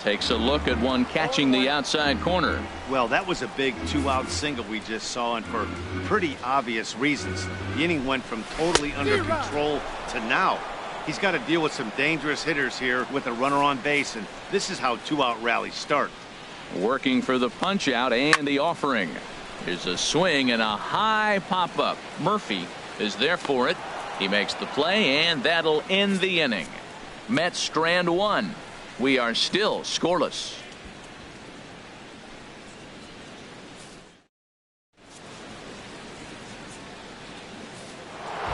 A: Takes a look at one catching the outside corner.
B: Well, that was a big 2-out single we just saw, and for pretty obvious reasons. The inning went from totally under control to now. He's got to deal with some dangerous hitters here with a runner on base, and this is how 2-out rallies start.
A: Working for the punch out and the offering. Here's a swing and a high pop-up. Murphy is there for it. He makes the play, and that'll end the inning. Mets strand 1. We are still scoreless.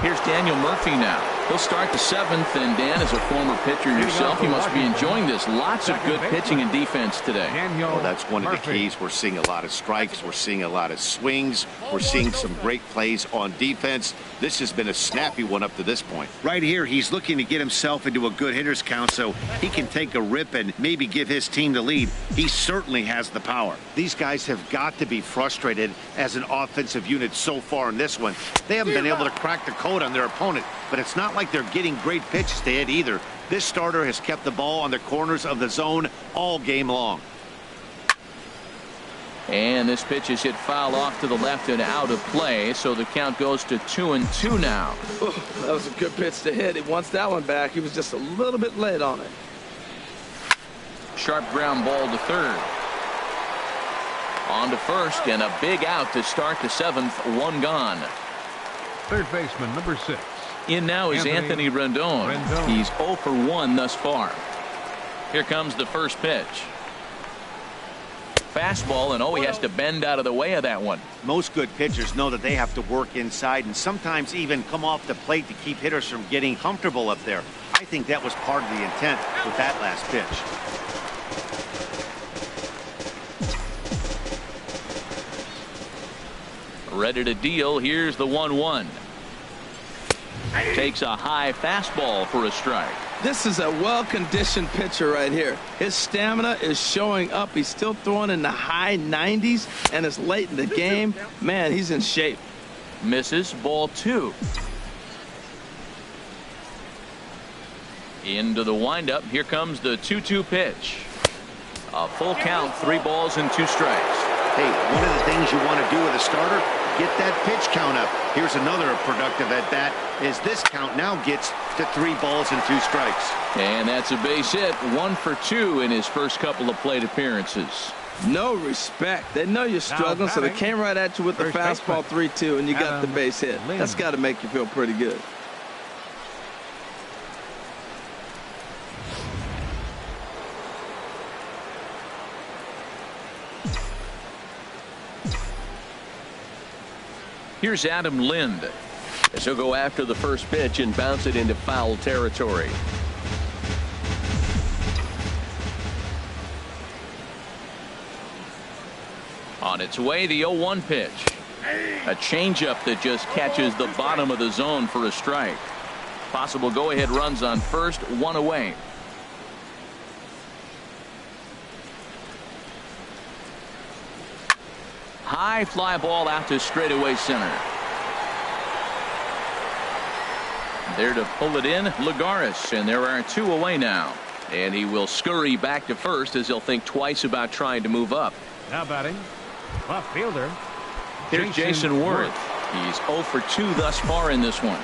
A: Here's Daniel Murphy now. He'll start the 7th, and Dan, as a former pitcher yourself, you must be enjoying this. Lots of good pitching and defense today.
B: Well, that's one of the keys. We're seeing a lot of strikes. We're seeing a lot of swings. We're seeing some great plays on defense. This has been a snappy one up to this point. Right here, he's looking to get himself into a good hitter's count so he can take a rip and maybe give his team the lead. He certainly has the power. These guys have got to be frustrated as an offensive unit so far in this one. They haven't been able to crack the code on their opponent, but it's not like they're getting great pitches to hit either. This starter has kept the ball on the corners of the zone all game long.
A: And this pitch is hit foul off to the left and out of play, so the count goes to 2-2 now.
D: That was a good pitch to hit. He wants that one back. He was just a little bit late on it.
A: Sharp ground ball to third. On to first, and a big out to start the 7th. 1 gone.
C: Third baseman number 6.
A: In now is Anthony Rendon. He's 0 for 1 thus far. Here comes the first pitch. Fastball, and he has to bend out of the way of that one.
B: Most good pitchers know that they have to work inside and sometimes even come off the plate to keep hitters from getting comfortable up there. I think that was part of the intent with that last pitch.
A: Ready to deal. Here's the 1-1. Takes a high fastball for a strike.
D: This is a well-conditioned pitcher right here. His stamina is showing up. He's still throwing in the high 90s, and it's late in the game. Man, he's in shape.
A: Misses. Ball 2. Into the windup. Here comes the 2-2 pitch. A full count, 3 balls and 2 strikes.
B: Hey, one of the things you want to do with a starter, get that pitch count up. Here's another productive at bat as this count now gets to 3 balls and 2 strikes.
A: And that's a base hit. 1 for 2 in his first couple of plate appearances.
D: No respect. They know you're struggling, so they came right at you with the fastball 3-2, and you got the base hit. That's got to make you feel pretty good.
A: Here's Adam Lind.
E: As he'll go after the first pitch and bounce it into foul territory.
A: On its way, the 0-1 pitch. A changeup that just catches the bottom of the zone for a strike. Possible go-ahead runs on first, 1 away. High fly ball out to straightaway center. There to pull it in, Lagares, and there are 2 away now. And he will scurry back to first as he'll think twice about trying to move up.
C: Now batting, left fielder.
A: Here's Jason Worth. He's 0 for 2 thus far in this one.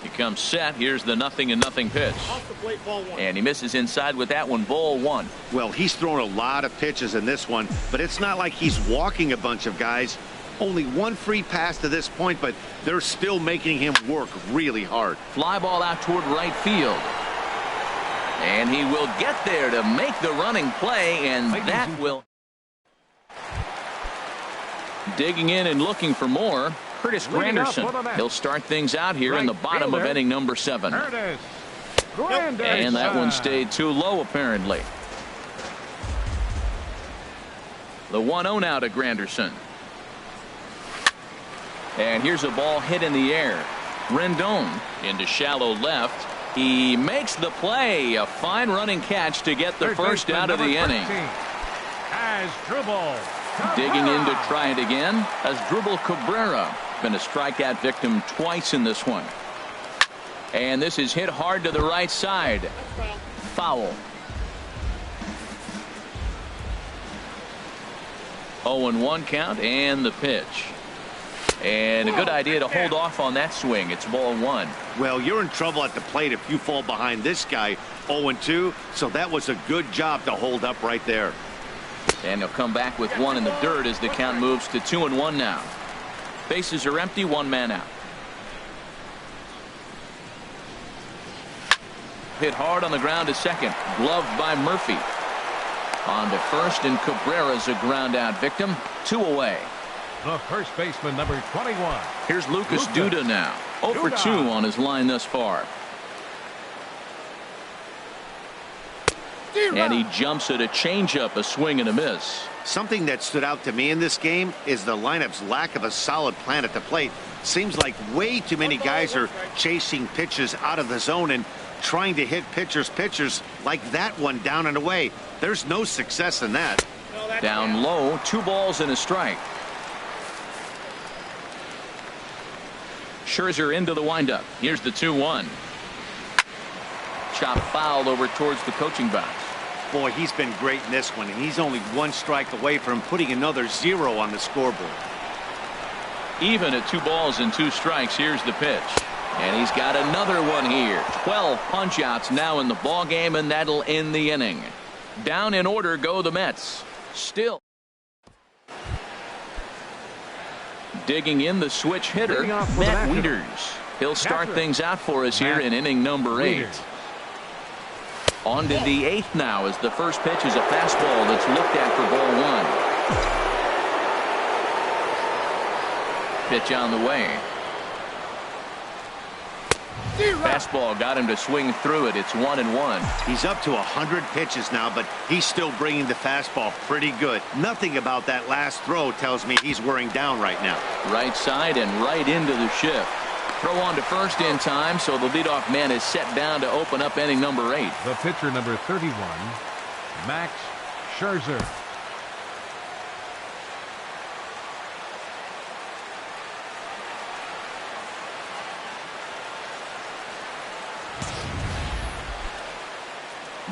A: He comes set. Here's the 0-0 pitch.
B: Off the plate, ball 1.
A: And he misses inside with that one, ball 1.
B: Well, he's thrown a lot of pitches in this one, but it's not like he's walking a bunch of guys. Only 1 free pass to this point, but they're still making him work really hard.
A: Fly ball out toward right field. And he will get there to make the running play, and that will. Digging in and looking for more, Curtis Granderson. He'll start things out here in the bottom of inning number 7. And that one stayed too low, apparently. The 1-0 now to Granderson. And here's a ball hit in the air. Rendon into shallow left. He makes the play. A fine running catch to get the first out of the inning. Digging in to try it again. Asdrubal Cabrera been a strikeout victim twice in this one. And this is hit hard to the right side. Foul. 0-1 count and the pitch. And a good idea to hold off on that swing. It's ball 1.
B: Well, you're in trouble at the plate if you fall behind this guy 0-2. So that was a good job to hold up right there.
A: And he'll come back with 1 in the dirt as the count moves to 2-1 now. Bases are empty, 1 man out. Hit hard on the ground to second. Gloved by Murphy. On to first, and Cabrera's a ground out victim. 2 away.
C: The first baseman, number 21.
A: Here's Lucas Duda now. 0 for 2 on his line thus far. And he jumps at a changeup, a swing and a miss.
B: Something that stood out to me in this game is the lineup's lack of a solid plan at the plate. Seems like way too many guys are chasing pitches out of the zone and trying to hit pitchers like that one down and away. There's no success in that.
A: Down low, 2 balls and a strike. Scherzer into the windup. Here's the 2-1. Chop fouled over towards the coaching box.
B: Boy, he's been great in this one, and he's only 1 strike away from putting another 0 on the scoreboard.
A: Even at 2 balls and 2 strikes. Here's the pitch. And he's got another one here. 12 punch outs now in the ball game, and that'll end the inning. Down in order go the Mets. Still digging in, the switch hitter, Matt Wieters. He'll start things out for us here in inning number 8. On to the 8th now, as the first pitch is a fastball that's looked at for ball 1. Pitch on the way. Fastball got him to swing through it. It's 1-1.
B: He's up to 100 pitches now, but he's still bringing the fastball pretty good. Nothing about that last throw tells me he's wearing down right now.
A: Right side and right into the shift. Throw on to first in time, so the leadoff man is set down to open up inning number 8.
C: The pitcher, number 31, Max Scherzer.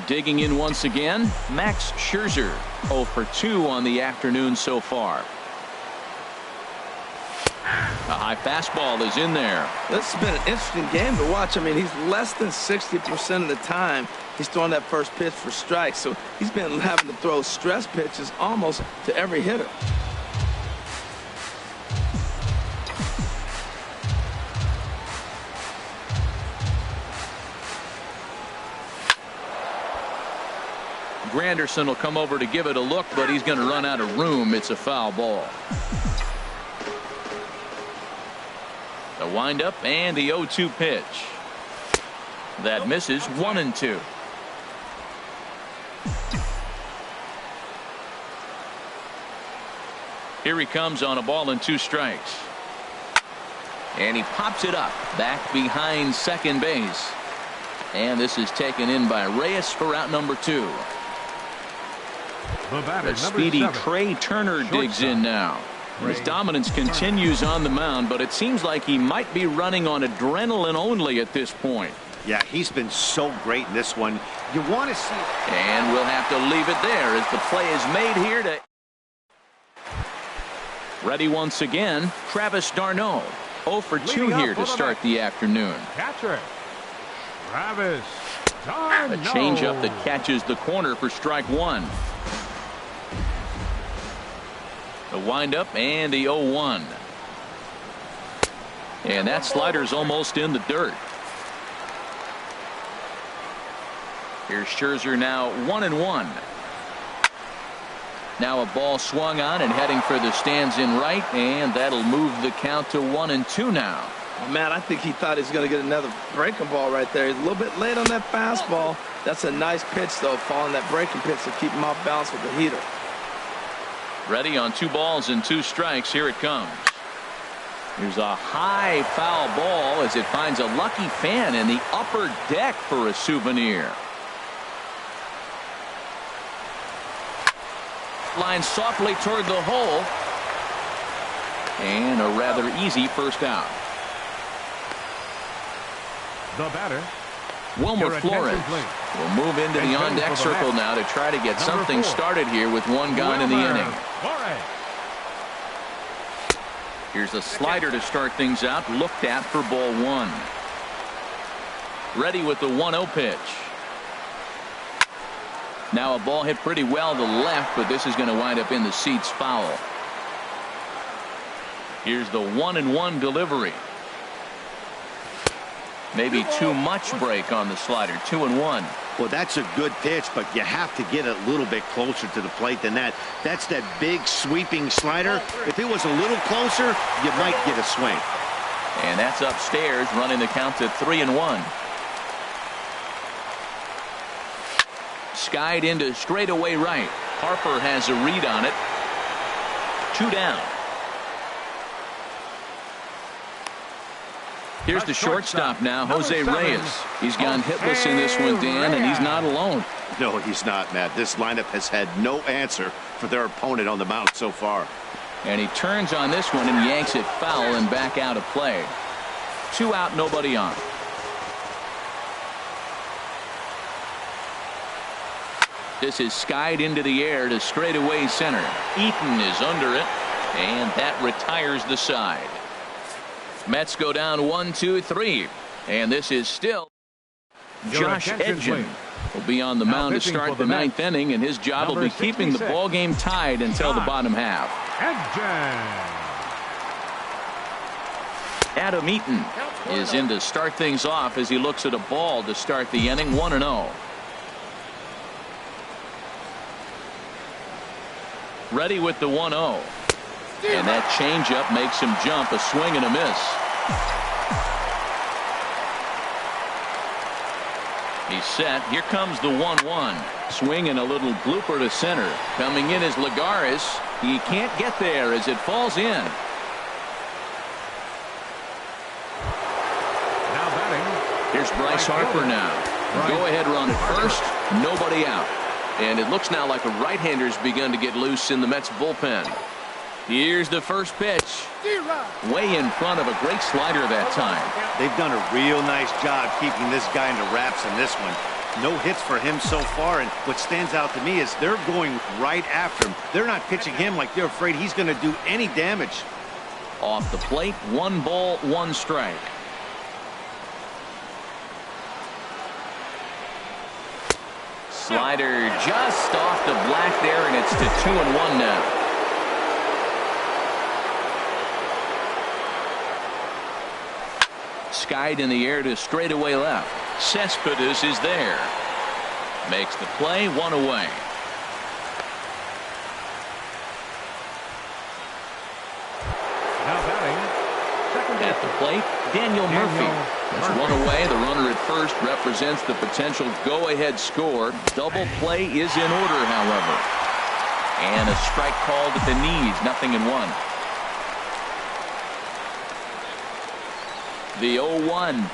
A: Digging in once again, Max Scherzer, 0 for 2 on the afternoon so far. A high fastball is in there.
D: This has been an interesting game to watch. I mean, he's less than 60% of the time he's throwing that first pitch for strikes. So he's been having to throw stress pitches almost to every hitter.
A: Granderson will come over to give it a look, but he's going to run out of room. It's a foul ball. The windup and the 0-2 pitch. That misses 1-2. Here he comes on a ball and 2 strikes. And he pops it up back behind second base. And this is taken in by Reyes for out number 2. The speedy Trey Turner digs in now. His dominance continues on the mound, but it seems like he might be running on adrenaline only at this point.
B: Yeah, he's been so great in this one. You want to see it.
A: And we'll have to leave it there as the play is made here to. Ready once again, Travis d'Arnaud. 0 for 2 here to start the afternoon.
C: Catcher, Travis d'Arnaud.
A: A changeup that catches the corner for strike 1. The windup and the 0-1. And that slider's almost in the dirt. Here's Scherzer now 1-1. Now a ball swung on and heading for the stands in right, and that'll move the count to 1-2 now.
D: Man, I think he thought he was going to get another breaking ball right there. He's a little bit late on that fastball. That's a nice pitch, though, following that breaking pitch to keep him off balance with the heater.
A: Ready on 2 balls and 2 strikes. Here it comes. Here's a high foul ball as it finds a lucky fan in the upper deck for a souvenir. Line softly toward the hole. And a rather easy first out.
C: The batter,
A: Wilmer Flores will move into the on-deck circle now to try to get something started here with 1 gone in the inning. Here's a slider to start things out, looked at for ball 1. Ready with the 1-0 pitch. Now a ball hit pretty well to left, but this is going to wind up in the seats foul. Here's the 1-1 delivery. Maybe too much break on the slider. 2-1.
B: Well, that's a good pitch, but you have to get a little bit closer to the plate than that. That's that big sweeping slider. If it was a little closer, you might get a swing.
A: And that's upstairs, running the count to 3-1. Skied into straightaway right. Harper has a read on it. 2 down. Here's the shortstop now, Jose Reyes. He's gone hitless in this one, Dan, and he's not alone.
B: No, he's not, Matt. This lineup has had no answer for their opponent on the mound so far.
A: And he turns on this one and yanks it foul and back out of play. 2 out, nobody on. This is skied into the air to straightaway center. Eaton is under it, and that retires the side. Mets go down 1-2-3, and this is still Josh Edgin will be on the mound to start the 9th inning, and his job will be keeping the ball game tied until the bottom half. Adam Eaton is in to start things off as he looks at a ball to start the inning. 1-0. Ready with the 1-0. And that changeup makes him jump. A swing and a miss. He's set. Here comes the 1-1. Swing and a little blooper to center. Coming in is Lagares. He can't get there as it falls in.
C: Now batting.
A: Here's Bryce Harper now. Go ahead run at first. Nobody out. And it looks now like a right-hander's begun to get loose in the Mets bullpen. Here's the first pitch. Way in front of a great slider that time.
B: They've done a real nice job keeping this guy in the wraps in this one. No hits for him so far, and what stands out to me is they're going right after him. They're not pitching him like they're afraid he's going to do any damage.
A: Off the plate, 1 ball, 1 strike. Slider just off the black there, and it's to 2-1 now. Skied in the air to straightaway left. Cespedes is there. Makes the play, 1 away.
C: Now batting, second
A: At the plate, Daniel Murphy. That's 1 away. The runner at first represents the potential go-ahead score. Double play is in order, however. And a strike called at the knees, 0-1. The 0-1.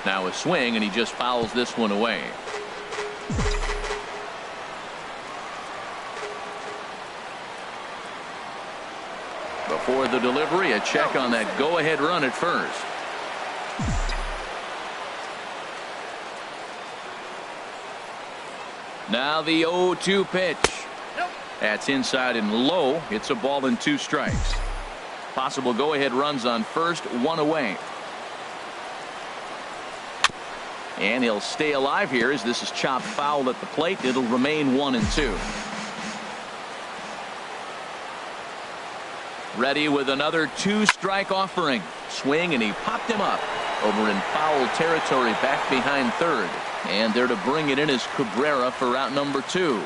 A: Now a swing, and he just fouls this one away. Before the delivery, a check on that go-ahead run at first. Now the 0-2 pitch. That's inside and low. It's a ball and 2 strikes. Possible go-ahead runs on first, 1 away. And he'll stay alive here as this is chopped foul at the plate. It'll remain 1-2. Ready with another 2-strike offering. Swing, and he popped him up over in foul territory back behind third. And there to bring it in is Cabrera for out number 2.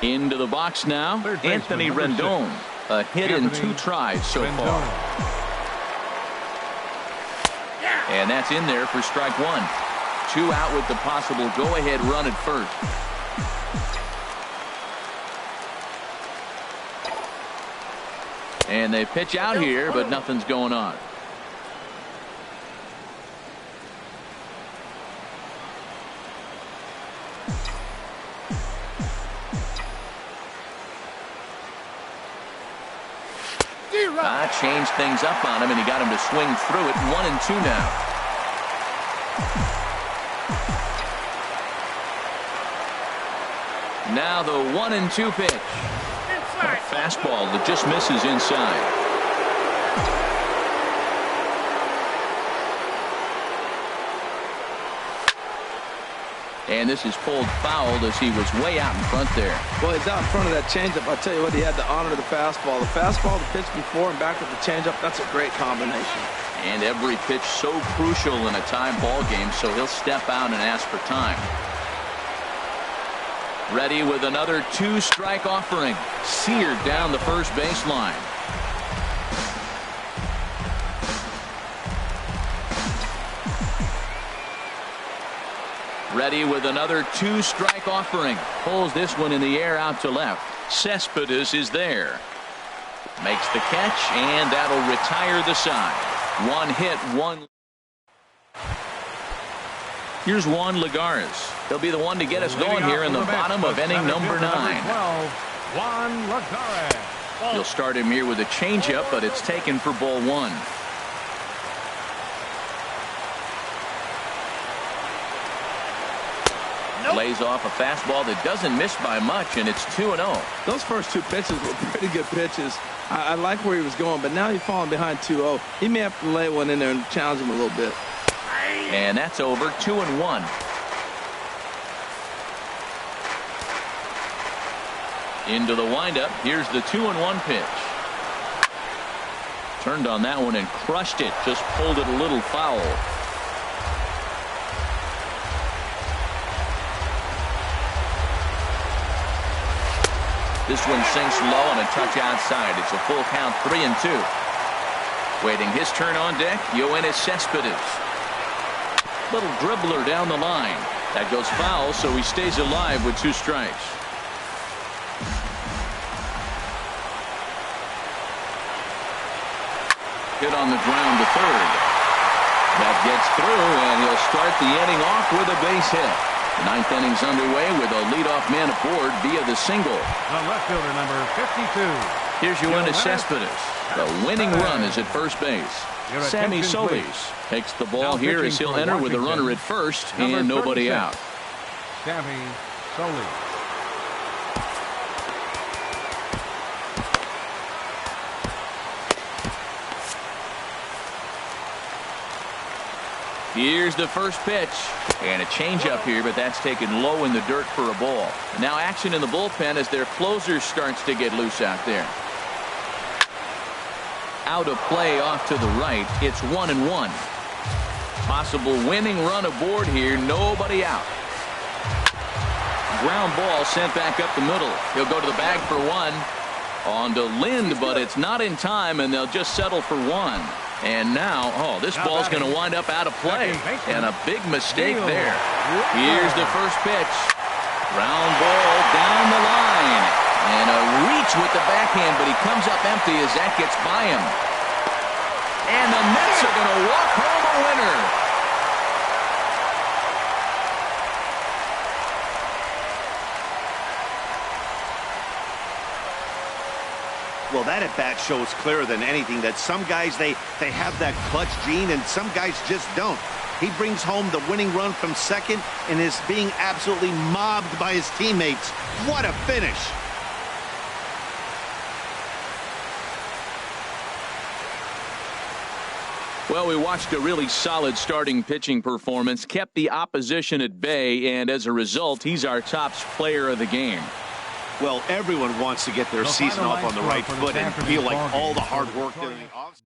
A: Into the box now, Anthony Rendon. A hit in 2 tries so far. And that's in there for strike 1. 2 out with the possible go-ahead run at first. And they pitch out here, but nothing's going on. Changed things up on him, and he got him to swing through it. 1-2 now. Now the 1-2 pitch. A fastball that just misses inside. And this is pulled fouled as he was way out in front there.
D: Well, he's out in front of that changeup. I'll tell you what, he had to honor the fastball. The fastball, the pitch before and back with the changeup, that's a great combination.
A: And every pitch so crucial in a tie ball game, so he'll step out and ask for time. Ready with another 2-strike offering. Seared down the first baseline. Ready with another 2-strike offering. Pulls this one in the air out to left. Cespedes is there. Makes the catch, and that'll retire the side. 1 hit, 1. Here's Juan Lagares. He'll be the one to get us going here in the bottom of inning number 9.
C: 12, Juan Lagares.
A: You'll start him here with a changeup, but it's taken for ball 1. Lays off a fastball that doesn't miss by much, and it's 2-0.
D: Those first 2 pitches were pretty good pitches. I like where he was going, but now he's falling behind 2-0. He may have to lay one in there and challenge him a little bit.
A: And that's over. 2-1. Into the windup. Here's the 2-1 pitch. Turned on that one and crushed it. Just pulled it a little foul. This one sinks low on a touch outside. It's a full count, 3-2. Waiting his turn on deck, Yoenis Cespedes. Little dribbler down the line. That goes foul, so he stays alive with 2 strikes. Hit on the ground to third. That gets through, and he'll start the inning off with a base hit. The ninth inning's underway with a leadoff man aboard via the single.
C: The left fielder, number 52.
A: Here's Yoenis Cespedes. The winning run is at first base. Sammy Solis takes the ball here as he'll enter with a runner at first and nobody out.
C: Sammy Solis.
A: Here's the first pitch. And a changeup here, but that's taken low in the dirt for a ball. Now action in the bullpen as their closer starts to get loose out there. Out of play off to the right. It's 1-1. Possible winning run aboard here. Nobody out. Ground ball sent back up the middle. He'll go to the bag for one. On to Lind, but it's not in time, and they'll just settle for one. And now, this ball's going to wind up out of play. And a big mistake there. Here's the first pitch. Ground ball down the line. And a reach with the backhand, but he comes up empty as that gets by him. And the Mets are going to walk home a winner.
B: Well, that at-bat shows clearer than anything that some guys, they have that clutch gene and some guys just don't. He brings home the winning run from second and is being absolutely mobbed by his teammates. What a finish.
A: Well, we watched a really solid starting pitching performance, kept the opposition at bay, and as a result, he's our top player of the game.
B: Well, everyone wants to get their season off on the right foot and feel like all the hard work during the offseason.